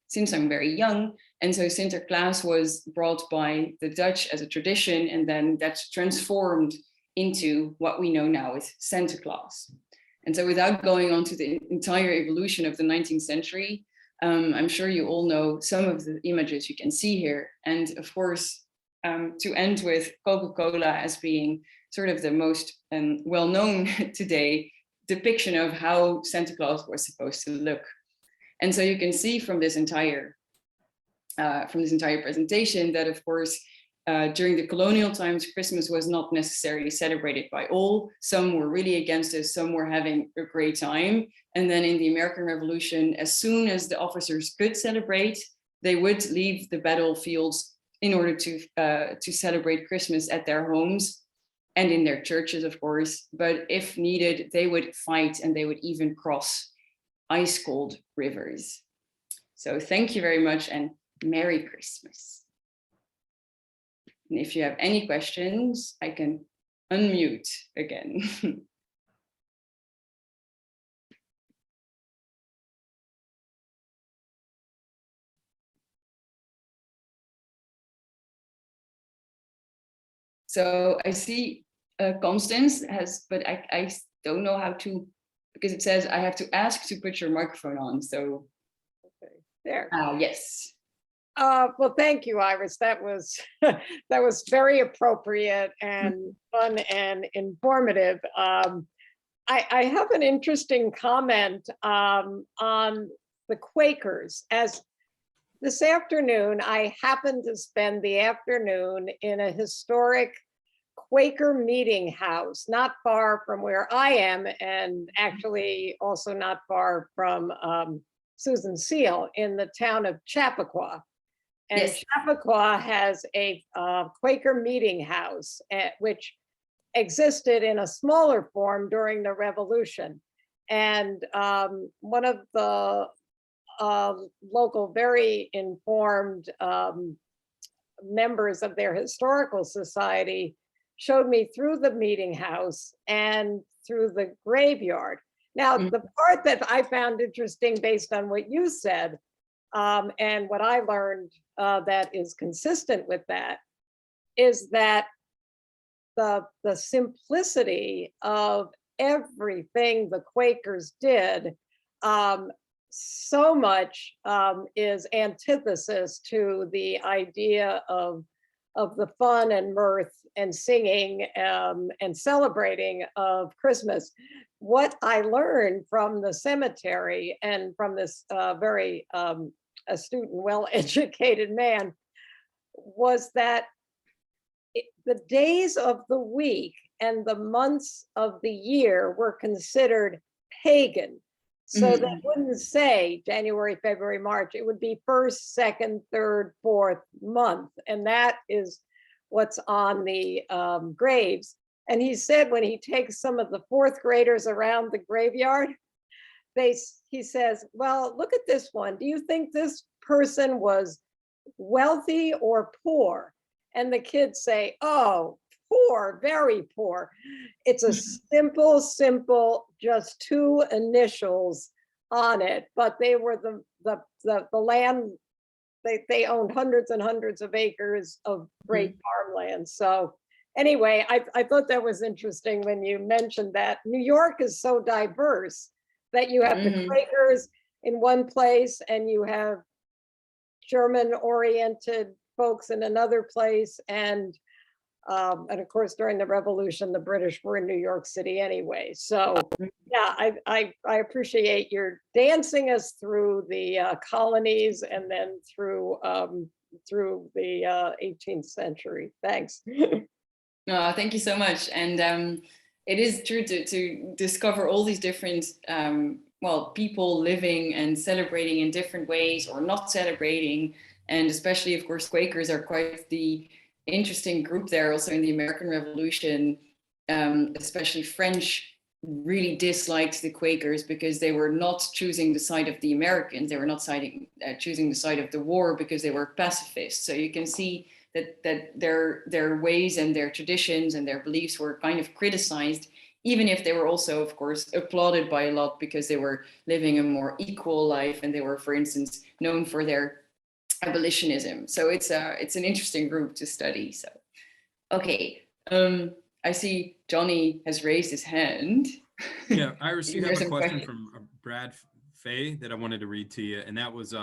since I'm very young. And so Sinterklaas was brought by the Dutch as a tradition, and then that's transformed into what we know now as Santa Claus. And so without going on to the entire evolution of the 19th century, I'm sure you all know some of the images you can see here. And of course, to end with Coca-Cola as being sort of the most well-known today depiction of how Santa Claus was supposed to look. And so you can see from this entire presentation that, of course, during the colonial times, Christmas was not necessarily celebrated by all. Some were really against it, some were having a great time. And then in the American Revolution, as soon as the officers could celebrate, they would leave the battlefields in order to celebrate Christmas at their homes and in their churches, of course. But if needed, they would fight, and they would even cross ice-cold rivers. So thank you very much, and Merry Christmas. And if you have any questions, I can unmute again. So I see Constance has, but I don't know how to, because it says I have to ask to put your microphone on. So okay, there. Yes. Well, thank you, Iris. That was that was very appropriate and fun and informative. I have an interesting comment on the Quakers. As this afternoon, I happened to spend the afternoon in a historic Quaker meeting house, not far from where I am, and actually also not far from Susan Seal in the town of Chappaqua. And Yes. Chappaqua has a Quaker meeting house, which existed in a smaller form during the Revolution. And one of the local, very informed members of their historical society showed me through the meeting house and through the graveyard. Now, the part that I found interesting based on what you said, and what I learned that is consistent with that, is that the simplicity of everything the Quakers did so much is antithesis to the idea of of the fun and mirth and singing and celebrating of Christmas. What I learned from the cemetery and from this very astute and well-educated man was that the days of the week and the months of the year were considered pagan. So they wouldn't say January, February, March. It would be first, second, third, fourth month. And that is what's on the graves. And he said when he takes some of the fourth graders around the graveyard, he says, well, look at this one. Do you think this person was wealthy or poor? And the kids say, oh, poor, very poor. It's a simple, just two initials on it, but they were the land, they owned hundreds and hundreds of acres of great farmland. So anyway, I thought that was interesting when you mentioned that New York is so diverse that you have the Quakers in one place and you have German-oriented folks in another place, and of course during the Revolution, the British were in New York City anyway. So yeah, I appreciate your dancing us through the colonies and then through the 18th century. Thanks. Oh, thank you so much. And it is true to discover all these different people living and celebrating in different ways or not celebrating. And especially, of course, Quakers are quite the interesting group there also in the American Revolution. Especially French really disliked the Quakers because they were not choosing the side of the Americans. They were not choosing the side of the war because they were pacifists. So you can see that their ways and their traditions and their beliefs were kind of criticized, even if they were also, of course, applauded by a lot because they were living a more equal life and they were, for instance, known for their abolitionism. So it's an interesting group to study. So, okay, I see Johnny has raised his hand. Yeah, Iris, you have a question from Brad Fay that I wanted to read to you, and that was,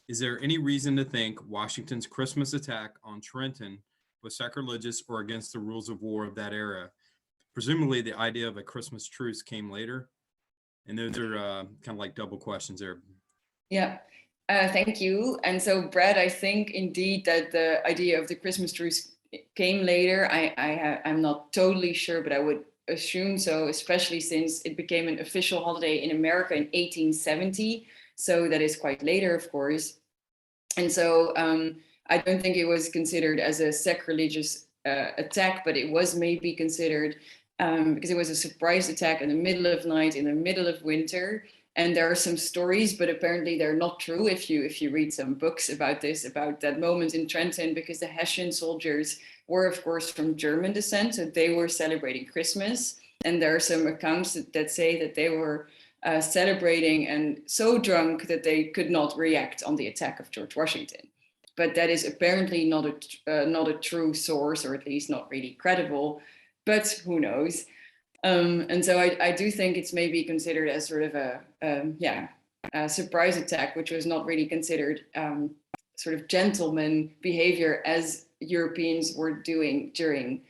is there any reason to think Washington's Christmas attack on Trenton was sacrilegious or against the rules of war of that era? Presumably the idea of a Christmas truce came later. And those are kind of like double questions there. Yeah. Thank you. And so, Brad, I think indeed that the idea of the Christmas truce came later. I'm not totally sure, but I would assume so, especially since it became an official holiday in America in 1870. So that is quite later, of course. And so I don't think it was considered as a sacrilegious attack, but it was maybe considered because it was a surprise attack in the middle of night, in the middle of winter. And there are some stories, but apparently they're not true if you read some books about this, about that moment in Trenton, because the Hessian soldiers were, of course, from German descent, so they were celebrating Christmas. And there are some accounts that say that they were celebrating and so drunk that they could not react on the attack of George Washington. But that is apparently not a true source, or at least not really credible, but who knows? And so I do think it's maybe considered as sort of a surprise attack, which was not really considered sort of gentleman behavior as Europeans were doing during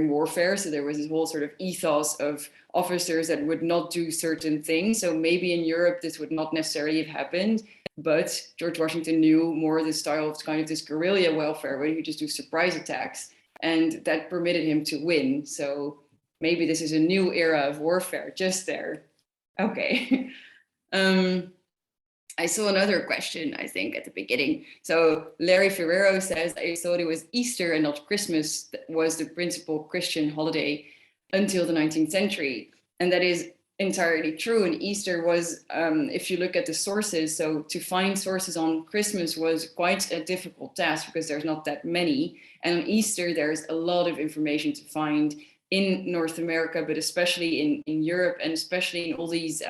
warfare. So there was this whole sort of ethos of officers that would not do certain things. So maybe in Europe this would not necessarily have happened, but George Washington knew more the style of kind of this guerrilla warfare where he would just do surprise attacks, and that permitted him to win. So maybe this is a new era of warfare just there. Okay. I saw another question, I think, at the beginning. So Larry Ferrero says, I thought it was Easter and not Christmas that was the principal Christian holiday until the 19th century. And that is entirely true. And Easter was, if you look at the sources, so to find sources on Christmas was quite a difficult task because there's not that many. And on Easter, there's a lot of information to find in North America, but especially in Europe, and especially in all these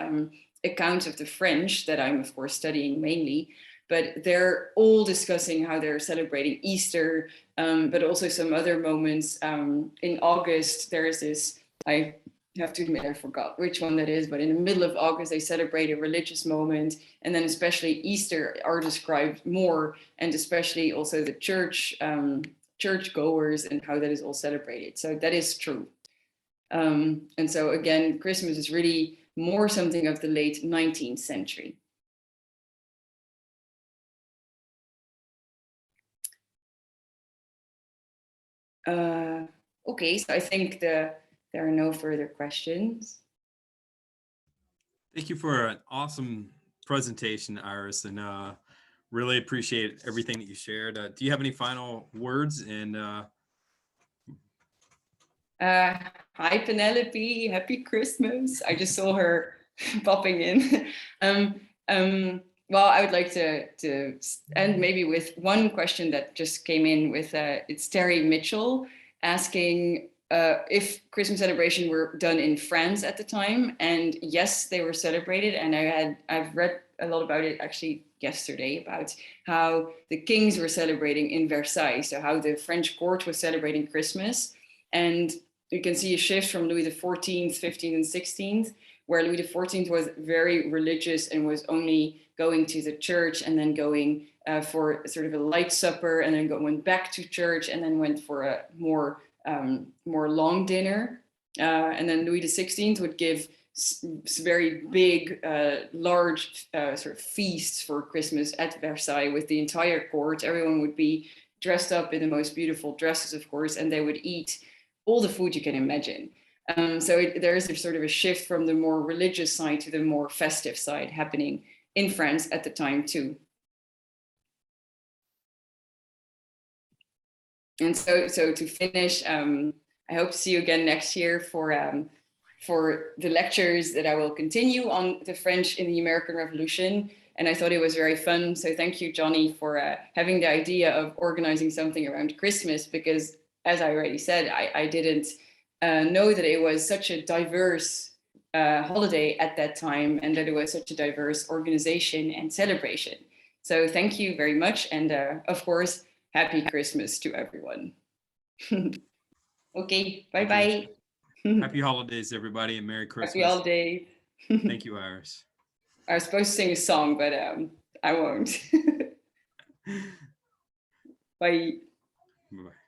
accounts of the French that I'm, of course, studying mainly. But they're all discussing how they're celebrating Easter, but also some other moments. In August, there's this, I have to admit, I forgot which one that is, but in the middle of August, they celebrate a religious moment. And then especially Easter are described more, and especially also the church churchgoers and how that is all celebrated. So that is true. And so again, Christmas is really more something of the late 19th century. Okay, so I think there are no further questions. Thank you for an awesome presentation, Iris, and really appreciate everything that you shared. Do you have any final words? And hi, Penelope, happy Christmas. I just saw her popping in. Well, I would like to end maybe with one question that just came in with, it's Terry Mitchell asking if Christmas celebration were done in France at the time. And yes, they were celebrated. And I've read a lot about it actually yesterday, about how the kings were celebrating in Versailles. So how the French court was celebrating Christmas. And you can see a shift from Louis XIV, 15th and 16th, where Louis XIV was very religious and was only going to the church and then going for sort of a light supper, and then went back to church and then went for a more long dinner. And then Louis XVI would give very big, large sort of feasts for Christmas at Versailles with the entire court. Everyone would be dressed up in the most beautiful dresses, of course, and they would eat all the food you can imagine. So there is a sort of a shift from the more religious side to the more festive side happening in France at the time too. And so to finish, I hope to see you again next year for the lectures that I will continue on the French in the American Revolution. And I thought it was very fun. So thank you, Johnny, for having the idea of organizing something around Christmas, because as I already said, I didn't know that it was such a diverse holiday at that time, and that it was such a diverse organization and celebration. So thank you very much. And of course, happy Christmas to everyone. Okay, bye-bye. happy holidays, everybody, and Merry Christmas. Happy holidays. Thank you, Iris. I was supposed to sing a song, but I won't. Bye. Bye-bye.